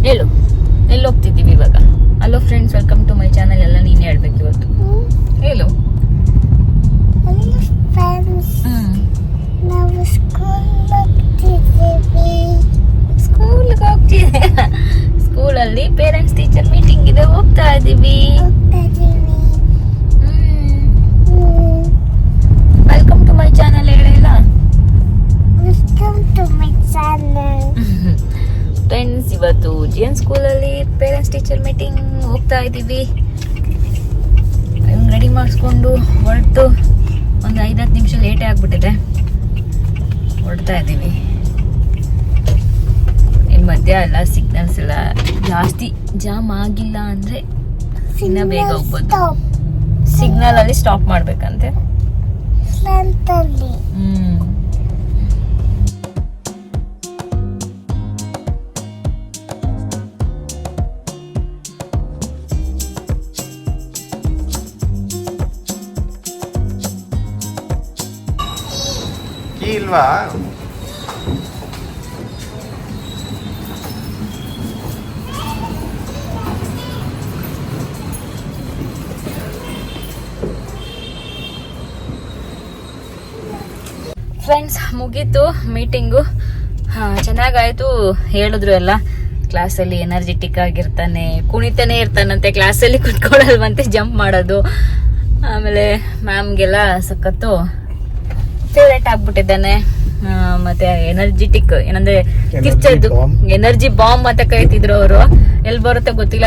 ಹೇಳು, ಎಲ್ಲಿ ಹೋಗ್ತಿದ್ದೀವಿ ಇವಾಗ? Hello friends, welcome to my channel. ಎಲ್ಲ ನೀನು ಹೇಳ್ಬೇಕು ಇವತ್ತು. ಹೇಳು. ನಾವು ಸ್ಕೂಲ್ಗೆ ಹೋಗ್ತಿದ್ದೀವಿ. ಸ್ಕೂಲಲ್ಲಿ ಪೇರೆಂಟ್ಸ್ ಟೀಚರ್ ಮೀಟಿಂಗ್ ಇದೆ, ಹೋಗ್ತಾ ಇದ್ದೀವಿ. ವೆಲ್ಕಮ್ ಟು ಮೈ ಚಾನಲ್ ಹೇಳಿಲ್ಲ? Welcome to my channel. Friends, ಇವತ್ತು ಜಿಎನ್ ಸ್ಕೂಲಲ್ಲಿ ಪೇರೆಂಟ್ಸ್ ಟೀಚರ್ ಮೀಟಿಂಗ್ ಹೋಗ್ತಾ ಇದ್ದೀವಿ. ರೆಡಿ ಮಾಡಿಸ್ಕೊಂಡು ಹೊರಟು ಒಂದು 5-10 ನಿಮಿಷ ಲೇಟೇ ಆಗ್ಬಿಟ್ಟಿದೆ. ಹೊರಡ್ತಾ ಇದ್ದೀವಿ. ಇನ್ನು ಮಧ್ಯ ಎಲ್ಲ ಸಿಗ್ನಲ್ಸ್ ಎಲ್ಲ ಜಾಸ್ತಿ ಜಾಮ್ ಆಗಿಲ್ಲ ಅಂದರೆ ಇನ್ನ ಬೇಗ ಹೋಗ್ಬೋದು. ಸಿಗ್ನಲ್ ಅಲ್ಲಿ ಸ್ಟಾಪ್ ಮಾಡ್ಬೇಕಂತೆ. ಇಲ್ವಾ? ಫ್ರೆಂಡ್ಸ್, ಮುಗೀತು ಮೀಟಿಂಗು. ಚೆನ್ನಾಗಾಯ್ತು. ಹೇಳಿದ್ರು ಎಲ್ಲ ಕ್ಲಾಸಲ್ಲಿ ಎನರ್ಜೆಟಿಕ್ ಆಗಿರ್ತಾನೆ, ಕುಣಿತಾನೆ ಇರ್ತಾನಂತೆ, ಕ್ಲಾಸಲ್ಲಿ ಕುತ್ಕೊಳ್ಳಲ್ವಂತೆ, ಜಂಪ್ ಮಾಡೋದು. ಆಮೇಲೆ ಮ್ಯಾಮ್ಗೆಲ್ಲ ಸಖತ್ತು ಫೇವ್ರೇಟ್ ಆಗ್ಬಿಟ್ಟಿದ್ದಾನೆ. ಮತ್ತೆ ಎನರ್ಜೆಟಿಕ್ ಏನಂದ್ರೆ ಕಿರ್ಚದ್ದು ಎನರ್ಜಿ ಬಾಂಬ್ ಅಂತ ಕರಿತಿದ್ರು ಅವರು. ಎಲ್ಲಿ ಬರುತ್ತೆ ಗೊತ್ತಿಲ್ಲ.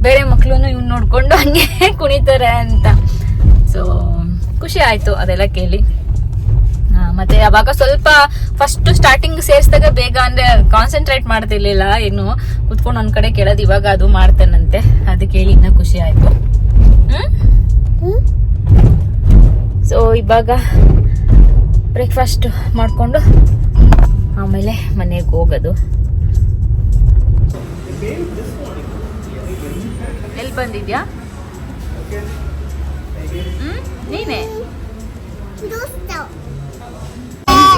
ಬೇರೆ ಮಕ್ಳು ಇವ್ನು ನೋಡ್ಕೊಂಡು ಹಂಗೆ ಕುಣಿತಾರೆ ಅಂತ. ಸೊ ಖುಷಿ ಆಯ್ತು ಅದೆಲ್ಲ ಕೇಳಿ. ಮತ್ತೆ ಅವಾಗ ಸ್ವಲ್ಪ ಫಸ್ಟ್ ಸ್ಟಾರ್ಟಿಂಗ್ ಸೇರಿಸಿದಾಗ ಬೇಗ ಅಂದ್ರೆ ಕಾನ್ಸಂಟ್ರೇಟ್ ಮಾಡ್ತಿರ್ಲಿಲ್ಲ, ಏನು ಕುತ್ಕೊಂಡು ಒಂದ್ ಕಡೆ ಕೇಳೋದು. ಇವಾಗ ಅದು ಮಾಡ್ತಾನಂತೆ, ಅದು ಕೇಳಿ ಇನ್ನ ಖುಷಿ ಆಯ್ತು. ಸೊ ಇವಾಗ ಬ್ರೇಕ್ಫಾಸ್ಟ್ ಮಾಡ್ಕೊಂಡು ಆಮೇಲೆ ಮನೆಗೆ ಹೋಗೋದು. ಎಲ್ಲಿ ಬಂದಿದ್ಯಾ? ನೀನೆ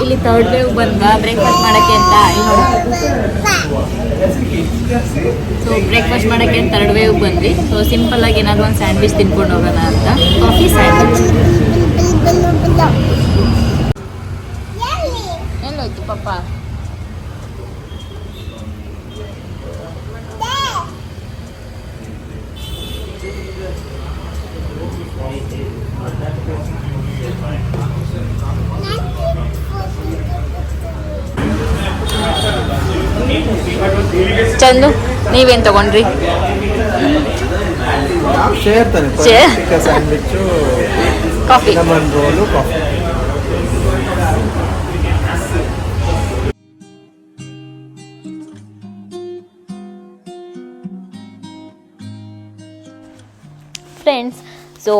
ಇಲ್ಲಿ ಥರ್ಡ್ ವೇವ್ ಬಂದ ಬ್ರೇಕ್ಫಾಸ್ಟ್ ಮಾಡಕ್ಕೆ ಅಂತ. ಸೊ ಬ್ರೇಕ್ಫಾಸ್ಟ್ ಮಾಡಕ್ಕೆ ಥರ್ಡ್ ವೇವ್ ಬಂದ್ವಿ. ಸೊ ಸಿಂಪಲ್ ಆಗಿ ಏನಾದ್ರು ಒಂದು ಸ್ಯಾಂಡ್ವಿಚ್ ತಿನ್ಕೊಂಡು ಹೋಗೋಣ ಅಂತ. Coffee sandwich. ಎಲ್ಲೋಯ್ತು ಪಾಪ? ಚಂದು, ನೀವೇನ್ ತಗೊಂಡ್ರಿ? ಕಾಫಿ. ಫ್ರೆಂಡ್ಸ್, ಸೊ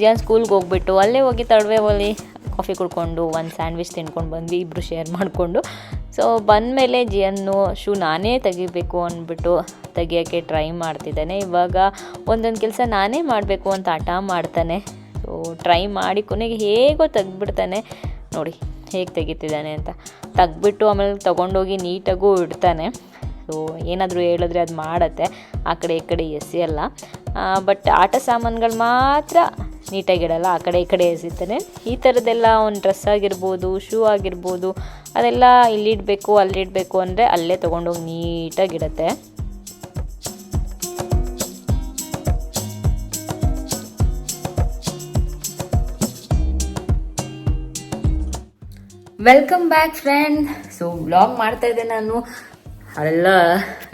ಏನು ಸ್ಕೂಲ್ಗೆ ಹೋಗ್ಬಿಟ್ಟು ಅಲ್ಲೇ ಹೋಗಿ ತಡವೇವಲ್ಲಿ ಕಾಫಿ ಕುಡ್ಕೊಂಡು ಒಂದು ಸ್ಯಾಂಡ್ವಿಚ್ ತಿನ್ಕೊಂಡು ಬಂದ್ವಿ, ಇಬ್ಬರು ಶೇರ್ ಮಾಡಿಕೊಂಡು. ಸೊ ಬಂದಮೇಲೆ ಜಿಯನ್ನು ಶೂ ನಾನೇ ತೆಗಿಬೇಕು ಅಂದ್ಬಿಟ್ಟು ತೆಗಿಯೋಕ್ಕೆ ಟ್ರೈ ಮಾಡ್ತಿದ್ದಾನೆ. ಇವಾಗ ಒಂದೊಂದು ಕೆಲಸ ನಾನೇ ಮಾಡಬೇಕು ಅಂತ ಹಠ ಮಾಡ್ತಾನೆ. ಸೊ ಟ್ರೈ ಮಾಡಿ ಕೊನೆಗೆ ಹೇಗೋ ತೆಗ್ದುಬಿಡ್ತಾನೆ. ನೋಡಿ ಹೇಗೆ ತೆಗಿತಿದ್ದಾನೆ ಅಂತ. ತೆಗ್ಬಿಟ್ಟು ಆಮೇಲೆ ತೊಗೊಂಡೋಗಿ ನೀಟಾಗೂ ಇಡ್ತಾನೆ. ಸೊ ಏನಾದರೂ ಹೇಳಿದ್ರೆ ಅದು ಮಾಡುತ್ತೆ, ಆ ಕಡೆ ಈ ಕಡೆ ಎಸೆಯಲ್ಲ. ಬಟ್ ಆಟ ಸಾಮಾನುಗಳು ಮಾತ್ರ ನೀಟಾಗಿಡಲ್ಲ, ಆ ಕಡೆ ಈ ಕಡೆ ಎಸಿತಾನೆ. ಈ ಥರದ್ದೆಲ್ಲ ಒಂದು ಡ್ರೆಸ್ ಆಗಿರ್ಬೋದು, ಶೂ ಆಗಿರ್ಬೋದು, ಅದೆಲ್ಲ ಇಲ್ಲಿಡಬೇಕು ಅಲ್ಲಿಡಬೇಕು ಅಂದರೆ ಅಲ್ಲೇ ತೊಗೊಂಡೋಗಿ ನೀಟಾಗಿಡತ್ತೆ. Welcome back friend. So vlog ಮಾಡ್ತಾಯಿದ್ದೆ ನಾನು. ಅಲ್ಲೆಲ್ಲ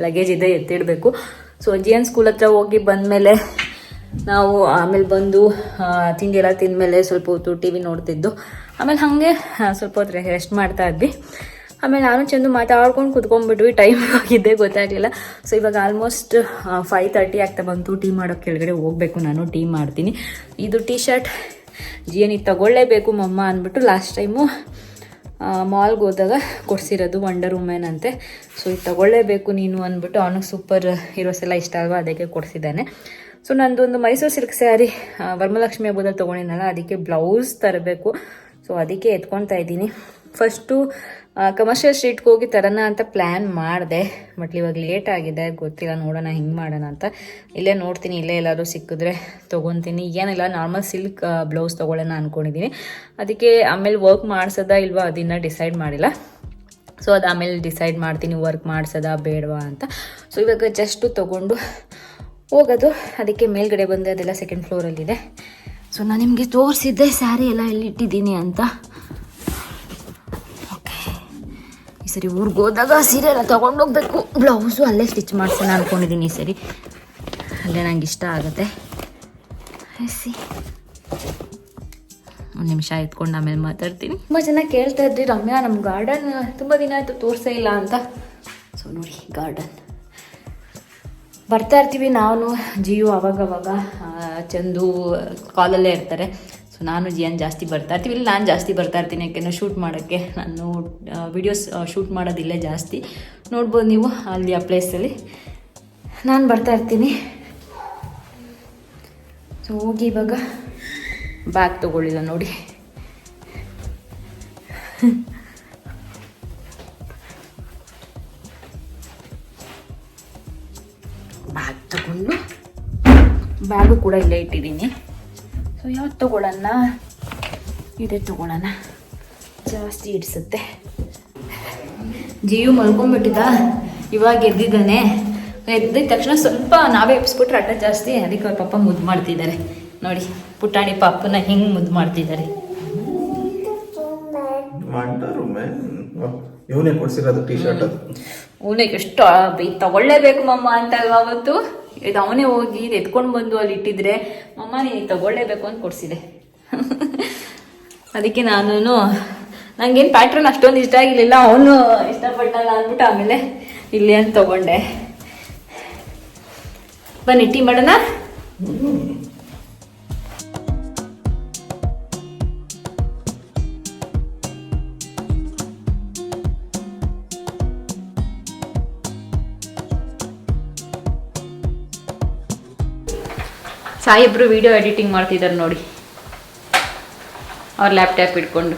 ಲಗೇಜ್ ಇದೆ, ಎತ್ತಿಡಬೇಕು. ಸೊ ಜಿಎನ್ ಸ್ಕೂಲ್ ಹತ್ರ ಹೋಗಿ ಬಂದಮೇಲೆ ನಾವು ಆಮೇಲೆ ಬಂದು ತಿಂಡಿ ಎಲ್ಲ ತಿಂದಮೇಲೆ ಸ್ವಲ್ಪ ಹೊತ್ತು ಟಿ ವಿ ನೋಡ್ತಿದ್ದು. ಆಮೇಲೆ ಹಾಗೆ ಸ್ವಲ್ಪ ಹೊತ್ತು ರೆಸ್ಟ್ ಮಾಡ್ತಾ ಇದ್ವಿ. ಆಮೇಲೆ ನಾನು ಚಂದು ಮಾತಾಡ್ಕೊಂಡು ಕುತ್ಕೊಂಡ್ಬಿಟ್ವಿ. ಟೈಮ್ ಹೋಗಿದ್ದೆ ಗೊತ್ತಾಗಲಿಲ್ಲ. ಸೊ ಇವಾಗ ಆಲ್ಮೋಸ್ಟ್ 5:30 ಆಗ್ತಾ ಬಂತು. ಟೀ ಮಾಡೋಕ್ಕೆ ಕೆಳಗಡೆ ಹೋಗಬೇಕು. ನಾನು ಟೀ ಮಾಡ್ತೀನಿ. ಇದು ಟೀ ಶರ್ಟ್ ಜಿಎನ್ ಇದು ತಗೊಳ್ಳೇಬೇಕು ಮಮ್ಮ ಅಂದ್ಬಿಟ್ಟು ಲಾಸ್ಟ್ ಟೈಮು ಮಾಲ್ಗೆ ಹೋದಾಗ ಕೊಡಿಸಿರೋದು, ವಂಡರ್ ವುಮೆನ್ ಅಂತೆ. ಸೊ ಇದು ತಗೊಳ್ಳೇಬೇಕು ನೀನು ಅಂದ್ಬಿಟ್ಟು ಅವನಿಗೆ ಸೂಪರ್ ಹೀರೋಸ್ ಎಲ್ಲ ಇಷ್ಟ ಅಲ್ವಾ, ಅದಕ್ಕೆ ಕೊಡಿಸಿದ್ದಾನೆ. ಸೊ ನಂದೊಂದು ಮೈಸೂರು ಸಿಲ್ಕ್ ಸ್ಯಾರಿ ವರಮಹಾಲಕ್ಷ್ಮಿ ಹಬ್ಬದಲ್ಲಿ ತೊಗೊಂಡಿನಲ್ಲ, ಅದಕ್ಕೆ ಬ್ಲೌಸ್ ತರಬೇಕು. ಸೊ ಅದಕ್ಕೆ ಎತ್ಕೊತಾ ಇದ್ದೀನಿ. ಫಸ್ಟು ಕಮರ್ಷಿಯಲ್ ಸ್ಟ್ರೀಟ್ಗೆ ಹೋಗಿ ತರೋಣ ಅಂತ ಪ್ಲ್ಯಾನ್ ಮಾಡಿದೆ. ಬಟ್ ಇವಾಗ ಲೇಟ್ ಆಗಿದೆ, ಗೊತ್ತಿಲ್ಲ, ನೋಡೋಣ ಹಿಂಗೆ ಮಾಡೋಣ ಅಂತ. ಇಲ್ಲೇ ನೋಡ್ತೀನಿ, ಇಲ್ಲೇ ಎಲ್ಲಾದರೂ ಸಿಕ್ಕಿದ್ರೆ ತೊಗೊತೀನಿ. ಏನಿಲ್ಲ, ನಾರ್ಮಲ್ ಸಿಲ್ಕ್ ಬ್ಲೌಸ್ ತೊಗೊಳ್ಳೋಣ ಅಂದ್ಕೊಂಡಿದ್ದೀನಿ. ಅದಕ್ಕೆ ಆಮೇಲೆ ವರ್ಕ್ ಮಾಡಿಸೋದಾ ಇಲ್ವಾ ಅದನ್ನು ಡಿಸೈಡ್ ಮಾಡಿಲ್ಲ. ಸೊ ಅದು ಆಮೇಲೆ ಡಿಸೈಡ್ ಮಾಡ್ತೀನಿ, ವರ್ಕ್ ಮಾಡಿಸೋದಾ ಬೇಡವಾ ಅಂತ. ಸೊ ಇವಾಗ ಜಸ್ಟು ತೊಗೊಂಡು ಹೋಗೋದು. ಅದಕ್ಕೆ ಮೇಲ್ಗಡೆ ಬಂದೆ, ಅದೆಲ್ಲ ಸೆಕೆಂಡ್ ಫ್ಲೋರಲ್ಲಿದೆ. ಸೊ ನಾನು ನಿಮಗೆ ತೋರಿಸಿದ್ದೆ ಸ್ಯಾರಿ ಎಲ್ಲ ಎಲ್ಲಿಟ್ಟಿದ್ದೀನಿ ಅಂತ. ಓಕೆ, ಈ ಸರಿ ಊರಿಗೆ ಹೋದಾಗ ಸೀರೆ ಎಲ್ಲ ತೊಗೊಂಡೋಗ್ಬೇಕು. ಬ್ಲೌಸು ಅಲ್ಲೇ ಸ್ಟಿಚ್ ಮಾಡ್ಸೋಣ ಅಂದ್ಕೊಂಡಿದ್ದೀನಿ. ಈ ಸರಿ ಅಲ್ಲೇ ನಂಗೆ ಇಷ್ಟ ಆಗುತ್ತೆ. ಸಿ ಒಂದು ನಿಮಿಷ ಇಟ್ಕೊಂಡು ಆಮೇಲೆ ಮಾತಾಡ್ತೀನಿ. ತುಂಬ ಜನ ಕೇಳ್ತಾ ಇದ್ರಿ, ರಮ್ಯಾ ನಮ್ಮ ಗಾರ್ಡನ್ ತುಂಬ ದಿನ ಆಯಿತು ತೋರಿಸೇ ಇಲ್ಲ ಅಂತ. ಸೊ ನೋಡಿ, ಗಾರ್ಡನ್ ಬರ್ತಾ ಇರ್ತೀವಿ ನಾನು, ಜಿಯು ಅವಾಗವಾಗ, ಚಂದು ಕಾಲಲ್ಲೇ ಇರ್ತಾರೆ. ಸೊ ನಾನು ಜಿಯನ್ ಜಾಸ್ತಿ ಬರ್ತಾ ಇರ್ತೀವಿ. ಇಲ್ಲಿ ನಾನು ಜಾಸ್ತಿ ಬರ್ತಾ ಇರ್ತೀನಿ, ಯಾಕೆಂದರೆ ಶೂಟ್ ಮಾಡೋಕ್ಕೆ. ನಾನು ವಿಡಿಯೋಸ್ ಶೂಟ್ ಮಾಡೋದಿಲ್ಲೇ ಜಾಸ್ತಿ. ನೋಡ್ಬೋದು ನೀವು ಅಲ್ಲಿ ಆ ಪ್ಲೇಸಲ್ಲಿ ನಾನು ಬರ್ತಾ ಇರ್ತೀನಿ. ಸೊ ಹೋಗಿ ಇವಾಗ ಬ್ಯಾಗ್ ತೊಗೊಳ್ಳಿಲ್ಲ ನೋಡಿ. ಬ್ಯಾಗ್ ತಗೊಂಡು, ಬ್ಯಾಗು ಕೂಡ ಇಲ್ಲೇ ಇಟ್ಟಿದ್ದೀನಿ. ಸೊ ಯಾವ್ದು ತೊಗೊಳ್ಳೋಣ, ಇದೇ ತೊಗೊಳ್ಳೋಣ, ಜಾಸ್ತಿ ಇಡಿಸುತ್ತೆ. ಜಿಯು ಮಲ್ಕೊಂಡ್ಬಿಟ್ಟಿದ್ದ, ಇವಾಗ ಎದ್ದಿದ್ದಾನೆ. ಎದ್ದಿದ ತಕ್ಷಣ ಸ್ವಲ್ಪ ನಾವೇ ಎಬ್ಸ್ಬಿಟ್ರೆ ಅಡ್ಡ ಜಾಸ್ತಿ. ಅದಕ್ಕೆ ಅವ್ರ ಪಾಪ ಮುದ್ದು ಮಾಡ್ತಿದ್ದಾರೆ ನೋಡಿ. ಪುಟಾಣಿ ಪಾಪನ ಹಿಂಗೆ ಮುದ್ದು ಮಾಡ್ತಿದ್ದಾರೆ. ಇವನೇ ಕೊಡ್ಸಿರೋದು ಟೀ ಶರ್ಟ್. ಅದು ಅವನಿಗೆ ಎಷ್ಟು ತಗೊಳ್ಳೇಬೇಕು ಮಮ್ಮ ಅಂತ ಅಲ್ವಾ ಅವತ್ತು. ಇದು ಅವನೇ ಹೋಗಿ ಎತ್ಕೊಂಡು ಬಂದು ಅಲ್ಲಿ ಇಟ್ಟಿದ್ರೆ, ಮಮ್ಮ ನೀನು ತಗೊಳ್ಳೇಬೇಕು ಅಂತ ಕೊಡಿಸಿದೆ. ಅದಕ್ಕೆ ನಾನು ನಂಗೇನು ಪ್ಯಾಟ್ರನ್ ಅಷ್ಟೊಂದು ಇಷ್ಟ ಆಗಿರಲಿಲ್ಲ, ಅವನು ಇಷ್ಟಪಟ್ಟಲ್ಲ ಅಂದ್ಬಿಟ್ಟು ಆಮೇಲೆ ಇಲ್ಲಿ ಅಂತ ತಗೊಂಡೆ. ಬನ್ನಿ ಟೀ ಮಾಡೋಣ. ಸಾಯಿಬ್ರು ವಿಡಿಯೋ ಎಡಿಟಿಂಗ್ ಮಾಡ್ತಿದ್ದಾರೆ ನೋಡಿ, ಅವ್ರ ಲ್ಯಾಪ್ಟಾಪ್ ಇಟ್ಕೊಂಡು.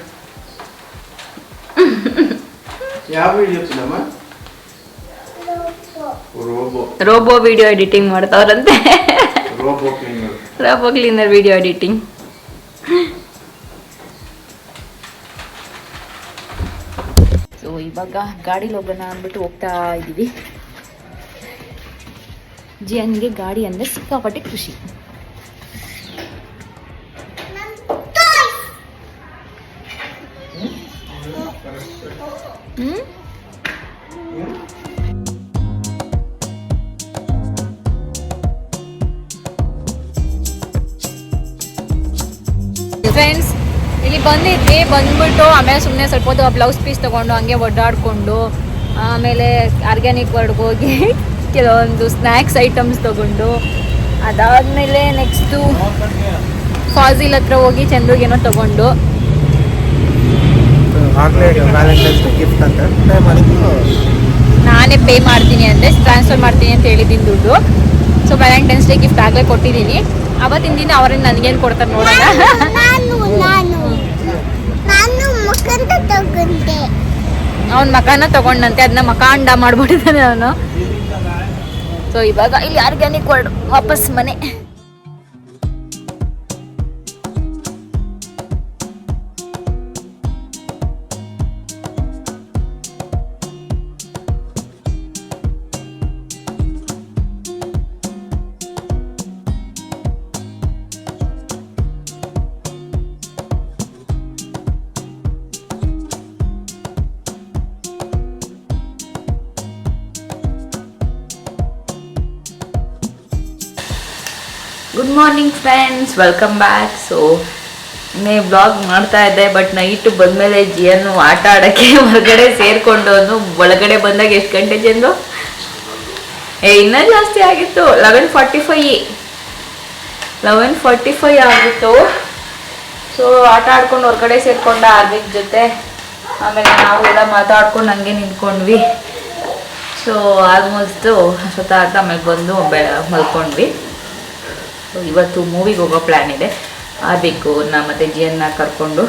ಯಾವ ವಿಡಿಯೋ? ರೋಬೋ ವಿಡಿಯೋ ಎಡಿಟಿಂಗ್ ಮಾಡ್ತಾವ್ರಂತೆ. Robo cleaner video editing. So ಇವಾಗ ಗಾಡಿಲಿ ಹೋಗೋಣ ಅಂದ್ಬಿಟ್ಟು ಹೋಗ್ತಾ ಇದ್ದೀವಿ. ಜಿಯನ್ಗೆ ಗಾಡಿ ಅಂದರೆ ಸಿಕ್ಕಾಪಟ್ಟೆ ಖುಷಿ. ಫ್ರೆಂಡ್ಸ್, ಇಲ್ಲಿ ಬಂದಿದ್ವಿ. ಬಂದ್ಬಿಟ್ಟು ಆಮೇಲೆ ಸುಮ್ಮನೆ ಸ್ವಲ್ಪ ಹೊತ್ತು ಬ್ಲೌಸ್ ಪೀಸ್ ತೊಗೊಂಡು ಹಂಗೆ ಒಡ್ಡಾಡಿಕೊಂಡು, ಆಮೇಲೆ ಆರ್ಗ್ಯಾನಿಕ್ ವರ್ಡ್ಗೆ ಹೋಗಿ ಕೆಲವೊಂದು ಸ್ನ್ಯಾಕ್ಸ್ ಐಟಮ್ಸ್ ತೊಗೊಂಡು, ಅದಾದಮೇಲೆ ನೆಕ್ಸ್ಟು ಫಾಜಿಲ್ ಹತ್ರ ಹೋಗಿ ಚಂದ್ರಿಗೇನೋ ತೊಗೊಂಡು, ನಾನೇ ಪೇ ಮಾಡ್ತೀನಿ ಅಂದರೆ ಟ್ರಾನ್ಸ್ಫರ್ ಮಾಡ್ತೀನಿ ಅಂತ ಹೇಳಿದ್ದೀನಿ ದುಡ್ಡು. ಸೊ ವ್ಯಾಲೆಂಟೈನ್ಸ್ ಡೇ ಗಿಫ್ಟ್ ಆಗಲೇ ಕೊಟ್ಟಿದ್ದೀನಿ. ಅವತ್ತಿನ ದಿನ ಅವ್ರನ್ನ ನನಗೇನು ಕೊಡ್ತಾರೆ ನೋಡೋಣ. ಅವನ ಮಕಾನ ತಗೊಂಡಂತೆ, ಅದನ್ನ ಮಕಾಂಡ ಮಾಡ್ಬಿಟ್ಟಿದ್ದಾನೆ ಅವನು. ಸೊ ಇವಾಗ ಇಲ್ಲಿ ಆರ್ಗ್ಯಾನಿಕ್ ವರ್ಡ್ ವಾಪಸ್ ಮನೆ. Good morning friends, welcome back. So blog ಮಾಡ್ತಾ ಇದ್ದೆ, ಬಟ್ ನೈಟ್ ಬಂದಮೇಲೆ ಜಿಯನ್ನು ಆಟ ಆಡೋಕ್ಕೆ ಹೊರಗಡೆ ಸೇರಿಕೊಂಡು, ಒಳಗಡೆ ಬಂದಾಗ ಎಷ್ಟು ಗಂಟೆ ಜಂದು ಇನ್ನೂ ಜಾಸ್ತಿ ಆಗಿತ್ತು. 11:45 ಆಗಿತ್ತು. ಸೊ ಆಟ ಆಡ್ಕೊಂಡು ಹೊರಗಡೆ ಸೇರಿಕೊಂಡ ಆರ್ವಿಕ್ ಜೊತೆ. ಆಮೇಲೆ ನಾವು ಎಲ್ಲ ಮಾತಾಡ್ಕೊಂಡು ಹಂಗೆ ನಿಂತ್ಕೊಂಡ್ವಿ. ಸೊ ಆಲ್ಮೋಸ್ಟು ಅಷ್ಟೊತ್ತಾಗ್ತಾ ಆಮೇಲೆ ಬಂದು ಮಲ್ಕೊಂಡ್ವಿ. ಸೊ ಇವತ್ತು ಮೂವಿಗೆ ಹೋಗೋ ಪ್ಲ್ಯಾನ್ ಇದೆ. ಆರ್ವಿಕ್ಕು ಮತ್ತು ಜಿಯನ್ನ ಕರ್ಕೊಂಡು.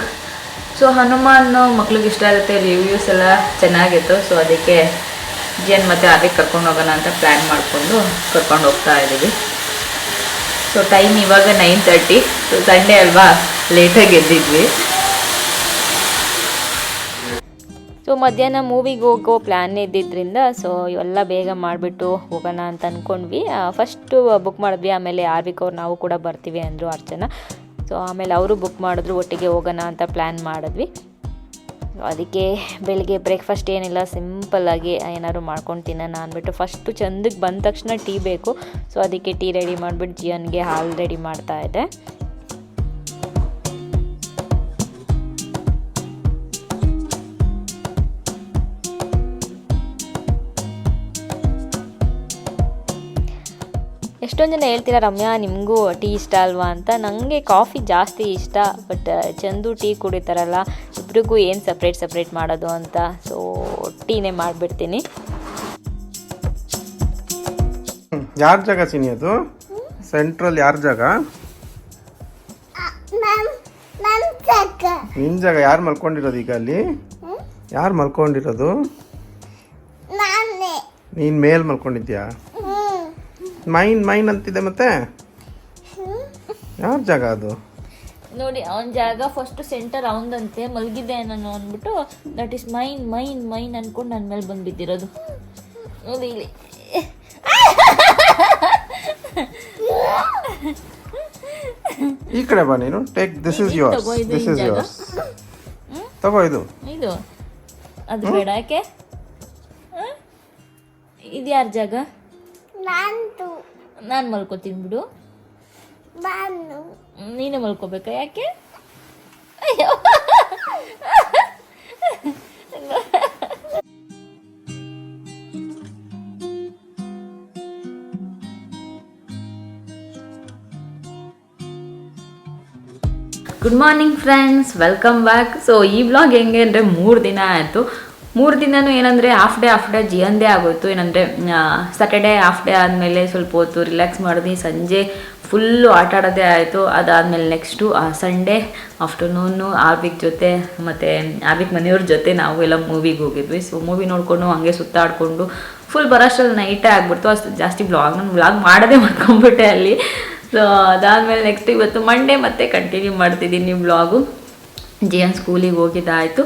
ಸೊ ಹನುಮಾನ್ ಮಕ್ಳಿಗೆ ಇಷ್ಟ ಆಗುತ್ತೆ, ರಿವ್ಯೂಸ್ ಎಲ್ಲ ಚೆನ್ನಾಗಿತ್ತು. ಸೊ ಅದಕ್ಕೆ ಜಿಯನ್ ಮತ್ತು ಆರ್ವಿಕ್ ಕರ್ಕೊಂಡು ಹೋಗೋಣ ಅಂತ ಪ್ಲ್ಯಾನ್ ಮಾಡಿಕೊಂಡು ಕರ್ಕೊಂಡು ಹೋಗ್ತಾ ಇದ್ದೀವಿ. ಸೊ ಟೈಮ್ ಇವಾಗ 9:30. ಸೊ ಸಂಡೇ ಅಲ್ವಾ, ಲೇಟಾಗಿ ಎದ್ದಿದ್ವಿ. ಸೊ ಮಧ್ಯಾಹ್ನ ಮೂವಿಗೆ ಹೋಗೋ ಪ್ಲ್ಯಾನ್ ಇದ್ದಿದ್ದರಿಂದ ಸೊ ಇವೆಲ್ಲ ಬೇಗ ಮಾಡಿಬಿಟ್ಟು ಹೋಗೋಣ ಅಂತ ಅಂದ್ಕೊಂಡ್ವಿ. ಫಸ್ಟು ಬುಕ್ ಮಾಡಿದ್ವಿ, ಆಮೇಲೆ ಆರ್ವಿಕ್ ಅವ್ರು ನಾವು ಕೂಡ ಬರ್ತೀವಿ ಅಂದರು ಅರ್ಚನಾ. ಸೊ ಆಮೇಲೆ ಅವರು ಬುಕ್ ಮಾಡಿದ್ರು, ಒಟ್ಟಿಗೆ ಹೋಗೋಣ ಅಂತ ಪ್ಲ್ಯಾನ್ ಮಾಡಿದ್ವಿ. ಸೊ ಅದಕ್ಕೆ ಬೆಳಿಗ್ಗೆ ಬ್ರೇಕ್ಫಾಸ್ಟ್ ಏನಿಲ್ಲ, ಸಿಂಪಲ್ಲಾಗಿ ಏನಾದ್ರು ಮಾಡ್ಕೊಂಡು ತಿನ್ನೋಣ ಅಂದ್ಬಿಟ್ಟು ಫಸ್ಟು ಚಂದಕ್ಕೆ ಬಂದ ತಕ್ಷಣ ಟೀ ಬೇಕು. ಸೊ ಅದಕ್ಕೆ ಟೀ ರೆಡಿ ಮಾಡಿಬಿಟ್ಟು ಜಿಯನ್ಗೆ ಹಾಲು ರೆಡಿ ಮಾಡ್ತಾಯಿದ್ದೆ. ಎಷ್ಟೊಂದು ಜನ ಹೇಳ್ತೀರಾ, ರಮ್ಯಾ ನಿಮಗೂ ಟೀ ಇಷ್ಟ ಅಲ್ವಾ ಅಂತ. ನನಗೆ ಕಾಫಿ ಜಾಸ್ತಿ ಇಷ್ಟ, ಬಟ್ ಚಂದು ಟೀ ಕುಡಿತಾರಲ್ಲ, ಇಬ್ರಿಗೂ ಏನು ಸಪ್ರೇಟ್ ಮಾಡೋದು ಅಂತ. ಸೊ ಟೀನೇ ಮಾಡಿಬಿಡ್ತೀನಿ. ಯಾರ ಜಾಗ ಸಿನಿ ಅದು? ಸೆಂಟ್ರಲ್ ಯಾರ ಜಾಗ? ನಿನ್ ಜಾಗ. ಯಾರು ಮಲ್ಕೊಂಡಿರೋದು ಈಗ ಅಲ್ಲಿ? ಯಾರು ಮಲ್ಕೊಂಡಿರೋದು? ನೀನ್ ಮೇಲ್ ಮಲ್ಕೊಂಡಿದ್ಯಾ? ಮೈನ್ ಅಂತಿದೆ. ಮತ್ತೆ ಯಾರ ಜಾಗ ಅದು? ನೋಡಿ, ಅವನ ಜಾಗ ಫಸ್ಟ್ ಸೆಂಟರ್ ಅವನದಂತೆ. ಮಲಗಿದ್ದೆ ನಾನು ಅಂದ್ಬಿಟ್ಟು ದಟ್ ಇಸ್ ಮೈನ್ ಅನ್ಕೊಂಡು ನನ್ನ ಮೇಲೆ ಬಂದ್ಬಿದ್ದಿರೋದು. ನೋಡಿ ಇಲ್ಲಿ ಈ ಕಡೆ ಬಾ ನೀನು. Take this is yours. This is yours. ತಗೋ ಇದು. ಅದು ಬೇಡ. ಯಾಕೆ? ಇದು ಯಾರ ಜಾಗ? ನಾನು ಮಲ್ಕೋತೀನಿ ಬಿಡು. ನೀನೇ ಮಲ್ಕೋಬೇಕಾ? ಯಾಕೆ? ಅಯ್ಯೋ, good morning friends, welcome back. So ಈ ವ್ಲಾಗ್ ಹೆಂಗೆ ಅಂದರೆ 3 ದಿನ ಆಯಿತು. 3 ದಿನವೂ ಏನಂದರೆ ಹಾಫ್ ಡೇ ಜಿಯಂದೇ ಆಗೋಯ್ತು. ಏನಂದರೆ ಸ್ಯಾಟರ್ಡೇ ಹಾಫ್ ಡೇ ಆದಮೇಲೆ ಸ್ವಲ್ಪ ಹೊತ್ತು ರಿಲ್ಯಾಕ್ಸ್ ಮಾಡಿದ್ವಿ. ಸಂಜೆ ಫುಲ್ಲು ಆಟ ಆಡೋದೇ ಆಯಿತು. ಅದಾದಮೇಲೆ ನೆಕ್ಸ್ಟು ಸಂಡೇ ಆಫ್ಟರ್ನೂನು ಆರ್ವಿಕ್ ಜೊತೆ ಮತ್ತು ಆರ್ವಿಕ್ ಮನೆಯವ್ರ ಜೊತೆ ನಾವು ಎಲ್ಲ ಮೂವಿಗೆ ಹೋಗಿದ್ವಿ. ಸೊ ಮೂವಿ ನೋಡಿಕೊಂಡು ಹಂಗೆ ಸುತ್ತಾಡಿಕೊಂಡು ಫುಲ್ ಬರೋಷ್ಟರಲ್ಲಿ ನೈಟೇ ಆಗಿಬಿಡ್ತು. ಅಷ್ಟು ಜಾಸ್ತಿ ನಾನು ವ್ಲಾಗ್ ಮಾಡೋದೇ ಮಾಡ್ಕೊಂಬಿಟ್ಟೆ ಅಲ್ಲಿ. ಸೊ ಅದಾದಮೇಲೆ ನೆಕ್ಸ್ಟ್ ಇವತ್ತು ಮಂಡೇ ಮತ್ತೆ ಕಂಟಿನ್ಯೂ ಮಾಡ್ತಿದ್ದೀನಿ ವ್ಲಾಗು. ಜಿಯನ್ ಸ್ಕೂಲಿಗೆ ಹೋಗಿದ್ದಾಯಿತು.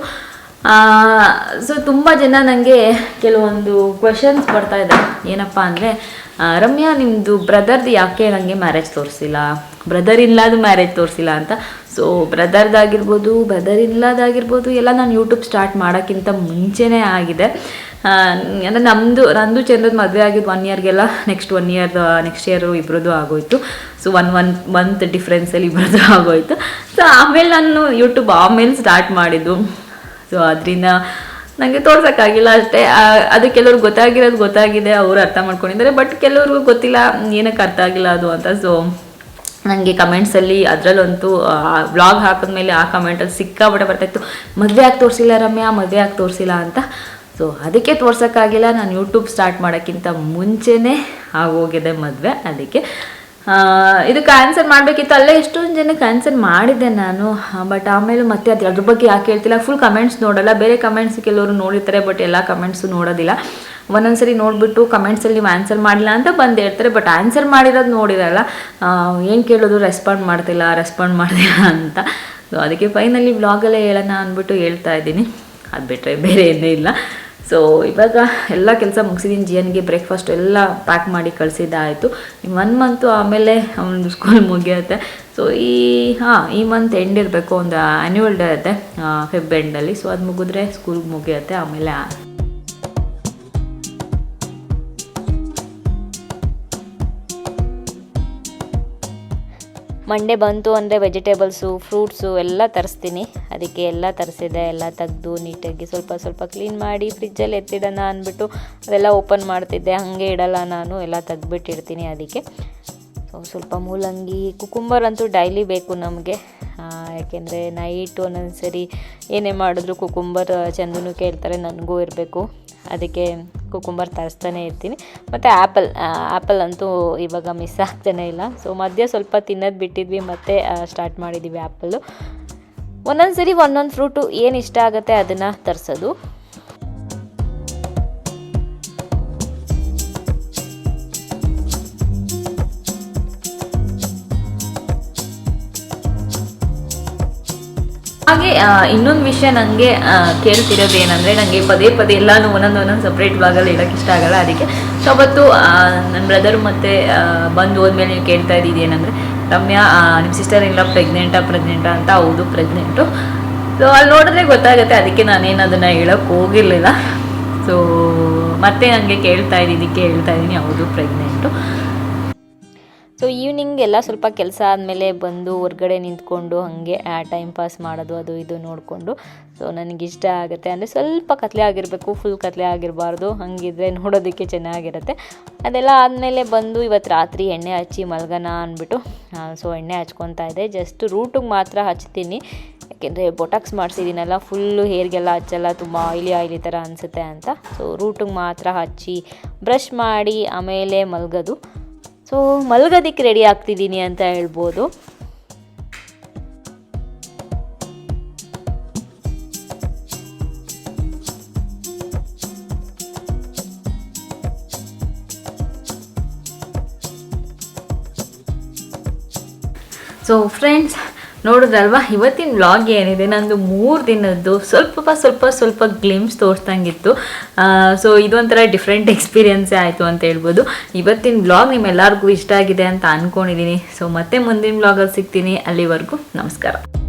ಸೊ ತುಂಬ ಜನ ನನಗೆ ಕೆಲವೊಂದು ಕ್ವೆಶನ್ಸ್ ಬರ್ತಾಯಿದೆ. ಏನಪ್ಪ ಅಂದರೆ, ರಮ್ಯಾ ನಿಮ್ಮದು ಬ್ರದರ್ದು ಯಾಕೆ ನನಗೆ ಮ್ಯಾರೇಜ್ ತೋರಿಸಿಲ್ಲ, ಬ್ರದರ್ ಇನ್ಲಾದು ಮ್ಯಾರೇಜ್ ತೋರಿಸಿಲ್ಲ ಅಂತ. ಸೊ ಬ್ರದರ್ದಾಗಿರ್ಬೋದು, ಬ್ರದರ್ ಇನ್ಲಾದಾಗಿರ್ಬೋದು ಎಲ್ಲ ನಾನು ಯೂಟ್ಯೂಬ್ ಸ್ಟಾರ್ಟ್ ಮಾಡೋಕ್ಕಿಂತ ಮುಂಚೆನೇ ಆಗಿದೆ. ಅಂದರೆ ನಂದು ಚಂದ್ರದ ಮದುವೆ ಆಗಿದ್ದು 1 ಇಯರ್ಗೆಲ್ಲ ನೆಕ್ಸ್ಟ್ ಇಯರು ಇಬ್ಬರದ್ದು ಆಗೋಯ್ತು. ಸೊ ಒನ್ ಮಂತ್ ಡಿಫ್ರೆನ್ಸಲ್ಲಿ ಇಬ್ಬರದ್ದು ಆಗೋಯ್ತು. ಸೊ ಆಮೇಲೆ ನಾನು ಯೂಟ್ಯೂಬ್ ಆಮೇಲೆ ಸ್ಟಾರ್ಟ್ ಮಾಡಿದ್ದು. ಸೊ ಅದರಿಂದ ನನಗೆ ತೋರ್ಸೋಕ್ಕಾಗಿಲ್ಲ ಅಷ್ಟೇ. ಅದು ಕೆಲವ್ರಿಗೆ ಗೊತ್ತಾಗಿದೆ, ಅವರು ಅರ್ಥ ಮಾಡ್ಕೊಂಡಿದ್ದಾರೆ. ಬಟ್ ಕೆಲವ್ರಿಗೂ ಗೊತ್ತಿಲ್ಲ ಏನಕ್ಕೆ ಅರ್ಥ ಆಗಿಲ್ಲ ಅದು ಅಂತ. ಸೊ ನನಗೆ ಕಮೆಂಟ್ಸಲ್ಲಿ ಅದರಲ್ಲಂತೂ ವ್ಲಾಗ್ ಹಾಕಿದ್ಮೇಲೆ ಆ ಕಮೆಂಟಲ್ಲಿ ಸಿಕ್ಕಾಬಿಟ್ಟೆ ಬರ್ತಾಯಿತ್ತು, ಮದುವೆ ಆಗಿ ತೋರಿಸಿಲ್ಲ ರಮ್ಯಾ, ಮದುವೆ ಆಗಿ ತೋರಿಸಿಲ್ಲ ಅಂತ. ಸೊ ಅದಕ್ಕೆ ತೋರ್ಸೋಕ್ಕಾಗಿಲ್ಲ. ನಾನು ಯೂಟ್ಯೂಬ್ ಸ್ಟಾರ್ಟ್ ಮಾಡೋಕ್ಕಿಂತ ಮುಂಚೆನೇ ಆಗೋಗಿದೆ ಮದುವೆ. ಅದಕ್ಕೆ ಇದಕ್ಕೆ ಆನ್ಸರ್ ಮಾಡಬೇಕಿತ್ತು. ಅಲ್ಲೇ ಎಷ್ಟೊಂದು ಜನಕ್ಕೆ ಆನ್ಸರ್ ಮಾಡಿದ್ದೆ ನಾನು. ಬಟ್ ಆಮೇಲೆ ಮತ್ತೆ ಅದ್ರ ಬಗ್ಗೆ ಯಾಕೆ ಹೇಳ್ತಿಲ್ಲ, ಫುಲ್ ಕಮೆಂಟ್ಸ್ ನೋಡೋಲ್ಲ. ಬೇರೆ ಕಮೆಂಟ್ಸ್ ಕೆಲವರು ನೋಡಿರ್ತಾರೆ, ಬಟ್ ಎಲ್ಲ ಕಮೆಂಟ್ಸು ನೋಡೋದಿಲ್ಲ. ಒಂದೊಂದ್ಸರಿ ನೋಡಿಬಿಟ್ಟು ಕಮೆಂಟ್ಸಲ್ಲಿ ನೀವು ಆನ್ಸರ್ ಮಾಡಿಲ್ಲ ಅಂತ ಬಂದು ಹೇಳ್ತಾರೆ, ಬಟ್ ಆನ್ಸರ್ ಮಾಡಿರೋದು ನೋಡಿರಲ್ಲ. ಏನು ಕೇಳೋದು, ರೆಸ್ಪಾಂಡ್ ಮಾಡ್ತಿಲ್ಲ ಅಂತ. ಸೊ ಅದಕ್ಕೆ ಫೈನಲಿ ವ್ಲಾಗಲ್ಲೇ ಹೇಳೋಣ ಅಂದ್ಬಿಟ್ಟು ಹೇಳ್ತಾ ಇದ್ದೀನಿ. ಅದು ಬಿಟ್ಟರೆ ಬೇರೆ ಏನೂ ಇಲ್ಲ. ಸೊ ಇವಾಗ ಎಲ್ಲ ಕೆಲಸ ಮುಗಿಸಿದ್ದೀನಿ. ಜಿಯನ್ಗೆ ಬ್ರೇಕ್ಫಾಸ್ಟ್ ಎಲ್ಲ ಪ್ಯಾಕ್ ಮಾಡಿ ಕಳಿಸಿದ್ದಾಯಿತು. 1 ಮಂತು ಆಮೇಲೆ ಅವನದು ಸ್ಕೂಲ್ ಮುಗಿಯುತ್ತೆ. ಸೊ ಈ ಮಂತ್ ಎಂಡ್ ಇರಬೇಕು, ಒಂದು ಆ್ಯನ್ಯುವಲ್ ಡೇ ಇರುತ್ತೆ ಫೆಬ್ ಎಂಡಲ್ಲಿ. ಸೊ ಅದು ಮುಗಿದ್ರೆ ಸ್ಕೂಲ್ಗೆ ಮುಗಿಯುತ್ತೆ. ಆಮೇಲೆ ಮಂಡೇ ಬಂತು ಅಂದರೆ ವೆಜಿಟೇಬಲ್ಸು, ಫ್ರೂಟ್ಸು ಎಲ್ಲ ತರಿಸ್ತೀನಿ. ಅದಕ್ಕೆ ಎಲ್ಲ ತರಿಸಿದೆ. ಎಲ್ಲ ತೆಗೆದು ನೀಟಾಗಿ ಸ್ವಲ್ಪ ಕ್ಲೀನ್ ಮಾಡಿ ಫ್ರಿಜ್ಜಲ್ಲಿ ಎತ್ತಿಡೋಣ ಅಂದ್ಬಿಟ್ಟು ಅದೆಲ್ಲ ಓಪನ್ ಮಾಡ್ತಿದ್ದೆ. ಹಾಗೆ ಇಡಲ್ಲ ನಾನು, ಎಲ್ಲ ತೆಗ್ದುಬಿಟ್ಟಿರ್ತೀನಿ. ಅದಕ್ಕೆ ಸ್ವಲ್ಪ ಮೂಲಂಗಿ, ಕುಕುಂಬರ್ ಅಂತೂ ಡೈಲಿ ಬೇಕು ನಮಗೆ. ಯಾಕೆಂದರೆ ನೈಟು ಒಂದೊಂದು ಸರಿ ಏನೇ ಮಾಡಿದ್ರು ಕುಕುಂಬರ್ ಚಂದನು ಕೇಳ್ತಾರೆ, ನನಗೂ ಇರಬೇಕು. ಅದಕ್ಕೆ ಕುಕುಂಬರ್ ತರಿಸ್ತಾನೆ ಇರ್ತೀನಿ. ಮತ್ತು ಆ್ಯಪಲ್ ಅಂತೂ ಇವಾಗ ಮಿಸ್ ಆಗ್ತಾನೆ ಇಲ್ಲ. ಸೊ ಮಧ್ಯೆ ಸ್ವಲ್ಪ ತಿನ್ನೋದು ಬಿಟ್ಟಿದ್ವಿ, ಮತ್ತೆ ಸ್ಟಾರ್ಟ್ ಮಾಡಿದ್ದೀವಿ ಆ್ಯಪಲ್ಲು. ಒಂದೊಂದು ಸರಿ ಒಂದೊಂದು ಫ್ರೂಟು ಏನು ಇಷ್ಟ ಆಗುತ್ತೆ ಅದನ್ನು ತರಿಸೋದು. ಹಾಗೆ ಇನ್ನೊಂದು ವಿಷಯ ನನಗೆ ಕೇಳ್ತಿರೋದು ಏನಂದರೆ, ನನಗೆ ಪದೇ ಪದೇ ಎಲ್ಲನೂ ಒಂದೊಂದು ಸಪ್ರೇಟ್ ಬ್ಲಾಗಲ್ಲಿ ಹೇಳೋಕ್ಕೆ ಇಷ್ಟ ಆಗಲ್ಲ. ಅದಕ್ಕೆ ಸೊ ಅವತ್ತು ನನ್ನ ಬ್ರದರು ಮತ್ತು ಬಂದು ಹೋದ್ಮೇಲೆ ನೀವು ಕೇಳ್ತಾ ಇದ್ದಿದ್ದು ಏನಂದರೆ, ರಮ್ಯಾ ನಿಮ್ಮ ಸಿಸ್ಟರ್ ಇಲ್ಲ ಪ್ರೆಗ್ನೆಂಟಾ ಅಂತ. ಹೌದು, ಪ್ರೆಗ್ನೆಂಟು. ಸೊ ಅಲ್ಲಿ ನೋಡಿದ್ರೆ ಗೊತ್ತಾಗುತ್ತೆ. ಅದಕ್ಕೆ ನಾನೇನು ಅದನ್ನು ಹೇಳೋಕ್ಕೆ ಹೋಗಿರಲಿಲ್ಲ. ಸೊ ಮತ್ತೆ ನನಗೆ ಕೇಳ್ತಾ ಇದ್ದಿದ್ದಕ್ಕೆ ಹೇಳ್ತಾ ಇದ್ದೀನಿ, ಹೌದು ಪ್ರೆಗ್ನೆಂಟು. ಸೊ ಈವ್ನಿಂಗ್ ಎಲ್ಲ ಸ್ವಲ್ಪ ಕೆಲಸ ಆದಮೇಲೆ ಬಂದು ಹೊರ್ಗಡೆ ನಿಂತ್ಕೊಂಡು ಹಾಗೆ ಟೈಮ್ ಪಾಸ್ ಮಾಡೋದು, ಅದು ಇದು ನೋಡಿಕೊಂಡು. ಸೊ ನನಗಿಷ್ಟ ಆಗುತ್ತೆ. ಅಂದರೆ ಸ್ವಲ್ಪ ಕತ್ಲೆ ಆಗಿರಬೇಕು, ಫುಲ್ ಕತ್ಲೆ ಆಗಿರಬಾರ್ದು, ಹಾಗಿದ್ರೆ ನೋಡೋದಕ್ಕೆ ಚೆನ್ನಾಗಿರುತ್ತೆ. ಅದೆಲ್ಲ ಆದಮೇಲೆ ಬಂದು ಇವತ್ತು ರಾತ್ರಿ ಎಣ್ಣೆ ಹಚ್ಚಿ ಮಲ್ಗೋಣ ಅಂದ್ಬಿಟ್ಟು ಸೊ ಎಣ್ಣೆ ಹಚ್ಕೊತಾ ಇದ್ದೆ. ಜಸ್ಟ್ ರೂಟಿಗೆ ಮಾತ್ರ ಹಚ್ತೀನಿ, ಯಾಕೆಂದರೆ ಬೊಟಾಕ್ಸ್ ಮಾಡಿಸಿದ್ದೀನಲ್ಲ, ಫುಲ್ಲು ಹೇರ್ಗೆಲ್ಲ ಹಚ್ಚಲ್ಲ, ತುಂಬ ಆಯಿಲಿ ಥರ ಅನಿಸುತ್ತೆ ಅಂತ. ಸೊ ರೂಟಿಗೆ ಮಾತ್ರ ಹಚ್ಚಿ ಬ್ರಷ್ ಮಾಡಿ ಆಮೇಲೆ ಮಲ್ಗೋದು. ಸೊ ಮಲ್ಗೋದಕ್ಕೆ ರೆಡಿ ಆಗ್ತಿದ್ದೀನಿ ಅಂತ ಹೇಳ್ಬೋದು. ಸೊ ಫ್ರೆಂಡ್ಸ್, ನೋಡಿದ್ರಲ್ವಾ ಇವತ್ತಿನ ವ್ಲಾಗ್ ಏನಿದೆ, ನಂದು 3 ದಿನದ್ದು ಸ್ವಲ್ಪ ಗ್ಲಿಮ್ಸ್ ತೋರಿಸ್ದಂಗಿತ್ತು. ಸೊ ಇದೊಂಥರ ಡಿಫ್ರೆಂಟ್ ಎಕ್ಸ್ಪೀರಿಯನ್ಸೇ ಆಯಿತು ಅಂತ ಹೇಳ್ಬೋದು. ಇವತ್ತಿನ ವ್ಲಾಗ್ ನಿಮ್ಮೆಲ್ಲರಿಗೂ ಇಷ್ಟ ಆಗಿದೆ ಅಂತ ಅಂದ್ಕೊಂಡಿದ್ದೀನಿ. ಸೊ ಮತ್ತೆ ಮುಂದಿನ ವ್ಲಾಗಲ್ಲಿ ಸಿಗ್ತೀನಿ. ಅಲ್ಲಿವರೆಗೂ ನಮಸ್ಕಾರ.